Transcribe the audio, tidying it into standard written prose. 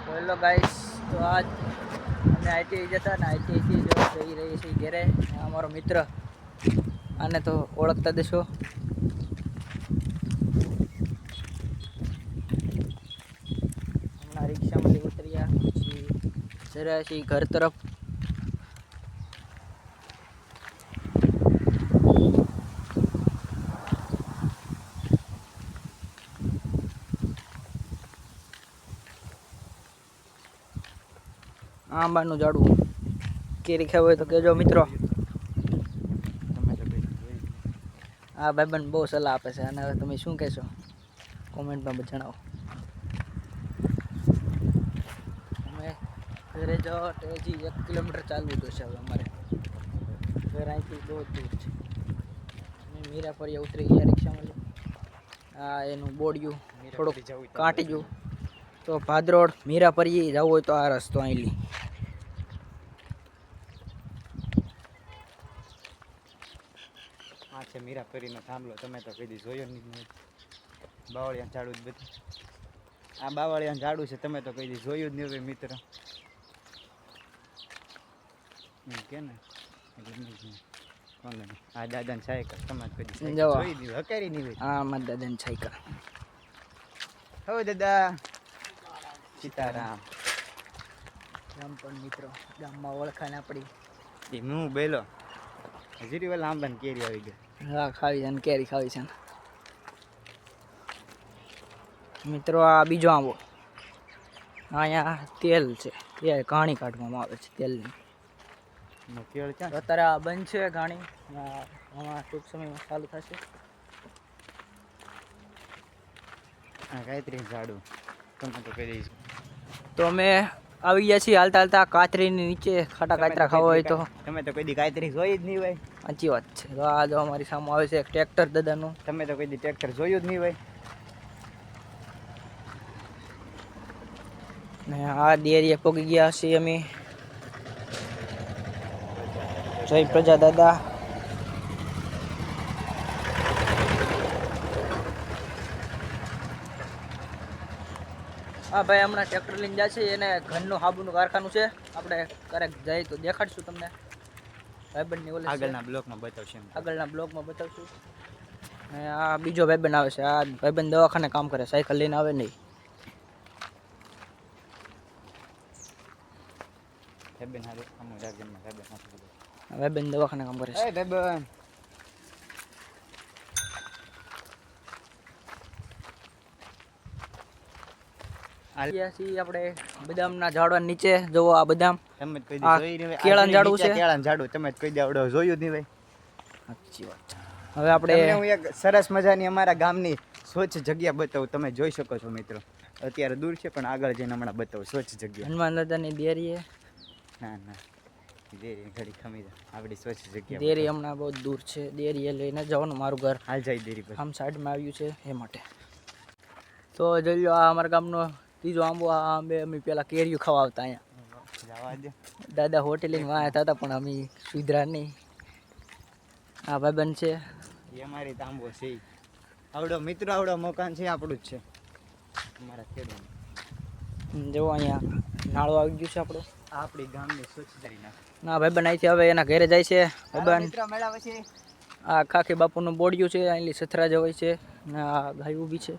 તો hello guys, તો આજ અમે આઈટીઆઈ જતા ને આઈટીઆઈથી જો જઈ રહી છીએ ઘેરે. અમારો મિત્ર, આને તો ઓળખતા દેશો. હમણાં રિક્ષામાંથી ઉતર્યા પછી જઈ રહ્યા છીએ ઘર તરફ. આંબાનું ઝાડવું કેરી ખાવ હોય તો કહેજો મિત્રો. આ ભાઈબંધ બહુ સલાહ આપે છે અને હવે તમે શું કહેશો કોમેન્ટમાં જણાવો. અમે ઘરે જાઓ તો હજી 1 કિલોમીટર ચાલવું જોશે હવે અમારે. ઘર અહીંથી બહુ જ દૂર છે. અમે મીરાપરિયા ઉતરી ગયા રિક્ષામાં. આ એનું બોડિયું થોડુંક કાંટી ગયું. તો ભાદરોડ મીરાપરી જવું હોય તો આ રસ્તો અહીંથી. આ છે મીરાપરીનો થાંભલો. તમે તો કદી જોયો નહીં. બાવળિયા ઝાડું જ બધું. આ બાવળિયા ઝાડું છે, તમે તો કદી જોયું જ નહીં હોય મિત્ર. કે ને આ દાદાની સાયકલ તમે કદી જોઈ નહીં, હકારી નહીં હોય. હા, મારા દાદાની સાયકલ. હો દાદા સીતારામ. ગામ પણ મિત્રો, ગામમાં ઓળખાણ આપણી. એ હું બેલો હજી વેલા આંબાની કેરી આવી ગઈ. હા, ખાવી છે ને કેરી ખાવી છે ને મિત્રો. આ બીજો આંબો. અહીંયા તેલ છે, તેલ ઘાણી કાઢવામાં આવે છે તેલની. અત્યારે આ બંધ છે ઘાણી, હમણાં ટૂંક સમયમાં ચાલુ થશે. હા, કાંઈ ઝાડું તમે તો કહી દઈશ. તો અમે આવી ગયા છીએ હાલતા હાલતા કાતરીની નીચે. ખાટા કાતરા ખાવા હોય તો તમે તો કદી કાંઈ જોઈ જ નહીં હોય. સાચી વાત છે. તો આ જો અમારી સામે આવે છે એક ટ્રેક્ટર દાદાનું. તમે તો કદી ટ્રેક્ટર જોયું જ નહીં હોય. ને આ ડેરીએ પગી ગયા છીએ અમે. જય પ્રજા દાદા. હા ભાઈ, હમણાં ટ્રેક્ટર લઈને જાય છે. એને ઘરનું સાબુનું કારખાનું છે. આપણે ક્યારેક જઈએ તો દેખાડશું તમને. ભાઈબંધની ઓલે આગળના બ્લોકમાં બતાવશું. આગળના બ્લોકમાં બતાવશું. અને આ બીજો ભાઈબંધ આવે છે. આ ભાઈબંધ દવાખાને કામ કરે, સાયકલ લઈને આવે નહીં. ભાઈબંધ દવાખાને કામ કરે છે. આપણે બદામના ઝાડવા નીચે જોવો. આ બદામ કેળાનું ઝાડવું છે. કેળાનું ઝાડવું તમે કઈ દેવડો જોયું જ નહીં ભાઈ. સાચી વાત છે. હવે આપણે હું એક સરસ મજાની અમારા ગામની સ્વચ્છ જગ્યા બતાવું. તમે જોઈ શકો છો મિત્રો. અત્યારે દૂર છે પણ આગળ જઈને હમણાં બતાવું સ્વચ્છ જગ્યા. હનુમાન દાદાની ડેરી. ના ડેરી ઘડી ખમી જાય. આપણી સ્વચ્છ જગ્યા ડેરી હમણાં બહુ દૂર છે. ડેરીએ લઈને જવાનું. મારું ઘર હાલ જાય ડેરી પર આમ સાઈડમાં આવ્યું છે એ માટે. તો જોઈ લો, આ અમારા ગામનો ત્રીજો આંબો. આ આંબે અમે પેલા કેરીઓ ખાવા આવતા અહીંયા. દાદા હોટેલિંગ વાયા હતા પણ અમે સુધરા નહીં. આ ભાઈબંધ છે એ અમારી તાંબો છે. આવડો મિત્રો આવડો મકાન છે આપણું જ છે અમારા ખેડૂત. જો અહીંયા નાળો આવી ગયું છે આપણું. આપણી ગામની સ્વચ્છતા નાખ. ના ભાઈબંધ અહીંથી હવે એના ઘરે જાય છે. ભાઈબંધ મિત્રો મેળાવે છે. આ ખાખી બાપુનું બોડિયું છે. અહીંથી સથરા જવાય છે ને આ ગાય ઊભી છે.